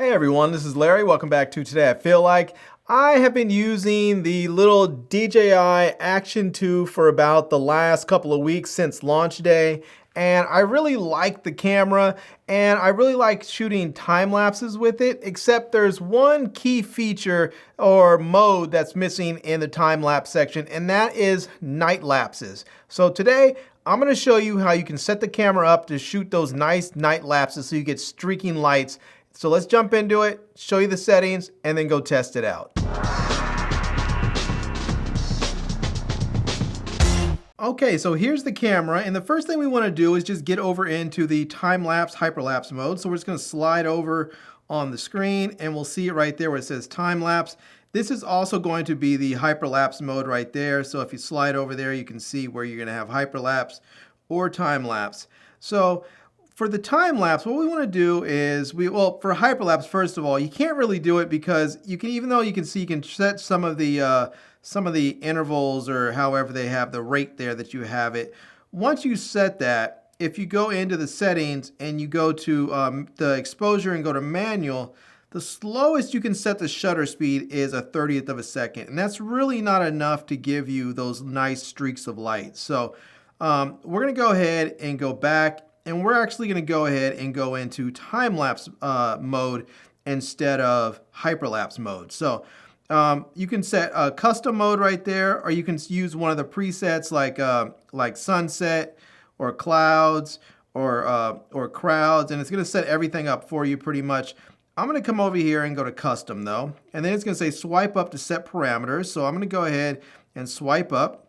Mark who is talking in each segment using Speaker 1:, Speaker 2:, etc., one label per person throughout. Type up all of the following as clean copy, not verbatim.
Speaker 1: Hey everyone, this is Larry. Welcome back to Today I Feel Like. I have been using the little DJI Action 2 for about the last couple of weeks since launch day, and I really like the camera and I really like shooting time lapses with it, except there's one key feature or mode that's missing in the time lapse section, and that is night lapses. So today I'm going to show you how you can set the camera up to shoot those nice night lapses so you get streaking lights. So let's jump into it, show you the settings, and then go test it out. Okay, so here's the camera, and the first thing we want to do is just get over into the time-lapse, hyperlapse mode. So we're just going to slide over on the screen, and we'll see it right there where it says time-lapse. This is also going to be the hyperlapse mode right there. So if you slide over there, you can see where you're going to have hyperlapse or time-lapse. So for the time lapse, what we want to do is for hyperlapse, first of all, you can't really do it because you can, even though you can see, you can set some of the intervals or however they have the rate there that you have it. Once you set that, if you go into the settings and you go to the exposure and go to manual, the slowest you can set the shutter speed is 1/30th of a second, and that's really not enough to give you those nice streaks of light. So we're going to go ahead and go back. And we're actually going to go ahead and go into time-lapse mode instead of hyperlapse mode. So you can set a custom mode right there, or you can use one of the presets like sunset or clouds or crowds, and it's going to set everything up for you pretty much. I'm going to come over here and go to custom though, and then it's going to say swipe up to set parameters. So I'm going to go ahead and swipe up,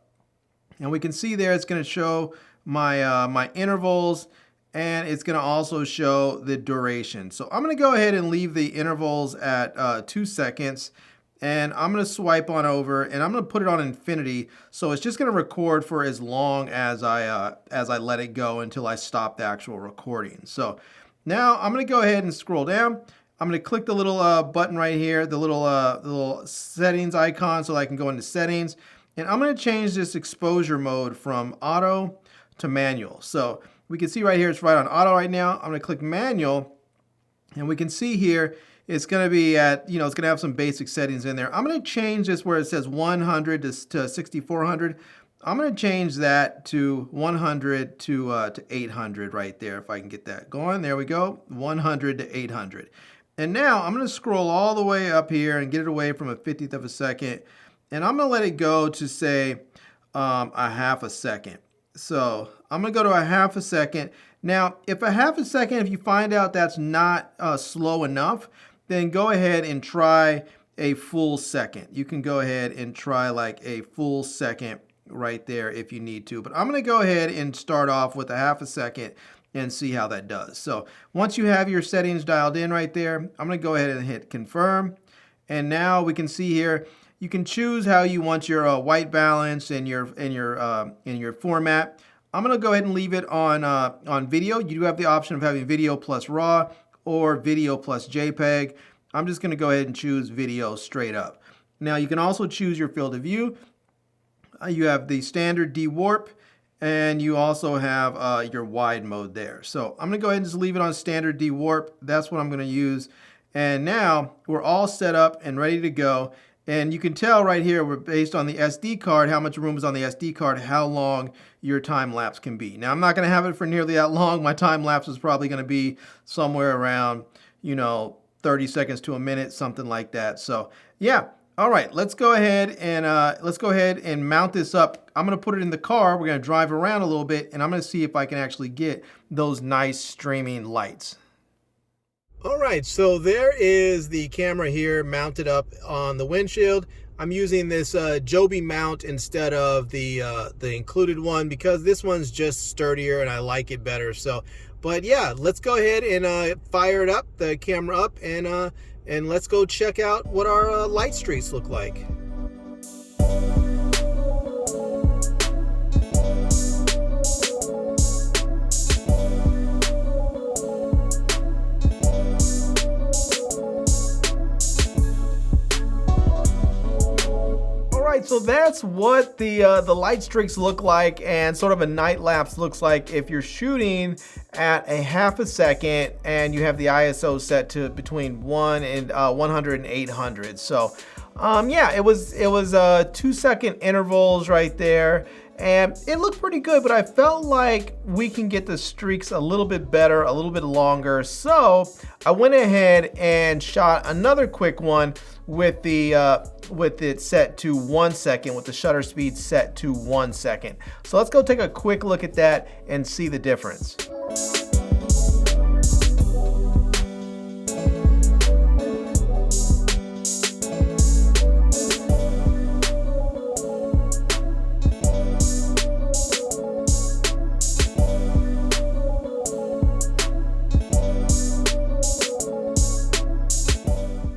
Speaker 1: and we can see there it's going to show my intervals. And it's going to also show the duration. So I'm going to go ahead and leave the intervals at 2 seconds. And I'm going to swipe on over and I'm going to put it on infinity. So it's just going to record for as long as I let it go until I stop the actual recording. So now I'm going to go ahead and scroll down. I'm going to click the little button right here, the little settings icon, so I can go into settings. And I'm going to change this exposure mode from auto to manual. So we can see right here, it's right on auto right now. I'm going to click manual, and we can see here, it's going to be at, it's going to have some basic settings in there. I'm going to change this where it says 100 to 6400. I'm going to change that to 100 to 800 right there, if I can get that going. There we go, 100 to 800. And now I'm going to scroll all the way up here and get it away from 1/50th of a second. And I'm going to let it go to say 1/2 a second. So I'm going to go to 1/2 a second. Now, if 1/2 a second, if you find out that's not slow enough, then go ahead and try a full second. You can go ahead and try like a full second right there if you need to. But I'm going to go ahead and start off with 1/2 a second and see how that does. So once you have your settings dialed in right there, I'm going to go ahead and hit confirm. And now we can see here, you can choose how you want your white balance and your format. I'm going to go ahead and leave it on video. You do have the option of having video plus RAW or video plus JPEG. I'm just going to go ahead and choose video straight up. Now you can also choose your field of view. You have the standard dewarp, and you also have your wide mode there. So I'm going to go ahead and just leave it on standard dewarp. That's what I'm going to use. And now we're all set up and ready to go. And you can tell right here, we're based on the SD card, how much room is on the SD card, how long your time lapse can be. Now, I'm not going to have it for nearly that long. My time lapse is probably going to be somewhere around, 30 seconds to a minute, something like that. So, yeah. All right, let's go ahead and mount this up. I'm going to put it in the car. We're going to drive around a little bit, and I'm going to see if I can actually get those nice streaming lights. All right, so there is the camera here mounted up on the windshield. I'm using this Joby mount instead of the included one because this one's just sturdier and I like it better. So, but yeah, let's go ahead and fire it up, the camera up, and let's go check out what our light streaks look like. right, so that's what the light streaks look like, and sort of a night lapse looks like if you're shooting at a half a second and you have the ISO set to between 100 and 800. So yeah, it was 2-second intervals right there, and it looked pretty good, but I felt like we can get the streaks a little bit better, a little bit longer. So I went ahead and shot another quick one with it set to 1 second, with the shutter speed set to 1 second. So let's go take a quick look at that and see the difference.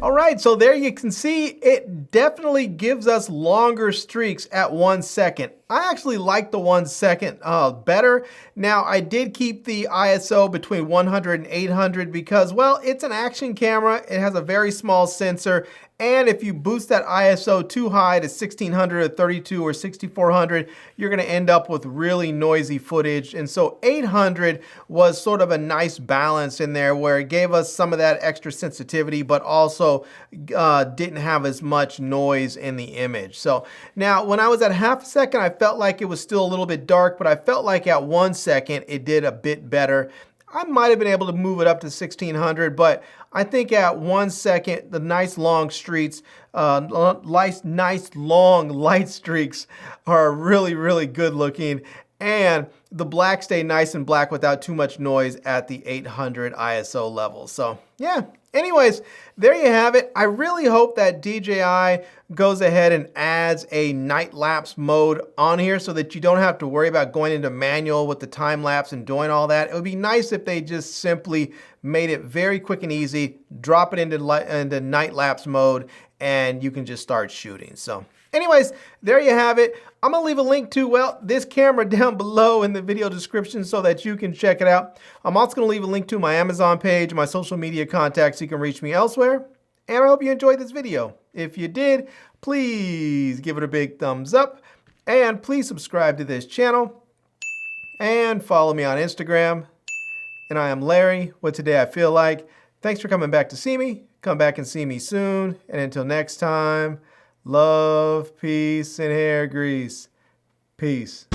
Speaker 1: All right, so there you can see it definitely gives us longer streaks at 1 second. I actually like the 1 second better. Now, I did keep the ISO between 100 and 800 because, well, it's an action camera. It has a very small sensor. And if you boost that ISO too high to 1600 or 32 or 6400, you're gonna end up with really noisy footage. And so 800 was sort of a nice balance in there where it gave us some of that extra sensitivity, but also didn't have as much noise in the image. So now when I was at half a second, I felt like it was still a little bit dark, but I felt like at 1 second, it did a bit better. I might have been able to move it up to 1600, but I think at 1 second, the nice long streaks, nice long light streaks are really, really good looking. And the black stay nice and black without too much noise at the 800 ISO level. So yeah, anyways, there you have it. I really hope that DJI goes ahead and adds a night lapse mode on here so that you don't have to worry about going into manual with the time lapse and doing all that. It would be nice if they just simply made it very quick and easy, drop it into night lapse mode, and you can just start shooting. So anyways, there you have it. I'm gonna leave a link to, well, this camera down below in the video description so that you can check it out. I'm also gonna leave a link to my Amazon page, my social media contacts, so you can reach me elsewhere. And I hope you enjoyed this video. If you did, please give it a big thumbs up, and please subscribe to this channel, and follow me on Instagram. And I am Larry with Today I Feel Like. Thanks for coming back to see me. Come back and see me soon. And until next time, love, peace, and hair grease. Peace.